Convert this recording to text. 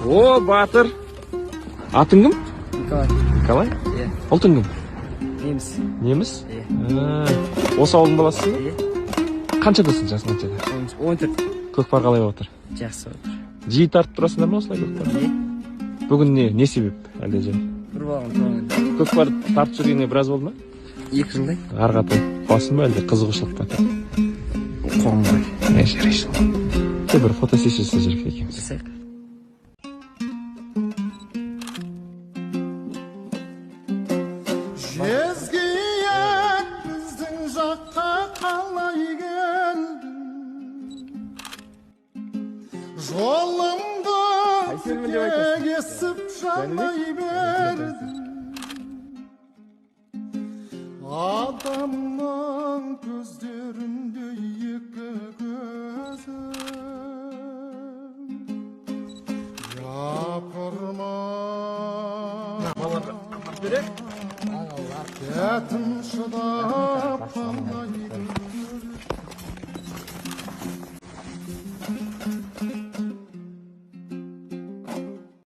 О, батыр. Атың кім? Николай. Николай? Иә. Ұлтың кім? Неміс. Неміс? Иә. Осы ауылдың баласысың ба? Иә. Қаншадасың, жасың қаншада? 14. Көкпар қалай болып отыр? Жақсы отыр. Жиі тартып тұрасыңдар ма осылай көкпар? Иә. Бүгін не себеп? Әлде жай? Бір балғын туғанда. Көкпар тартып жүргеніне біраз болды ма? 2 жылдай. Ары қаратай басын ба әлде қызығушылық па? Қоғамбай. Жарайсың. Бір фотосессия жасап жүрейік екеуміз. Жасайық. Жезгият біздің жаққа қалай келдің? Жолымды кесіп жалай бердің. Адамның көздерінде екі көзім. Япырма Кәтім шыдап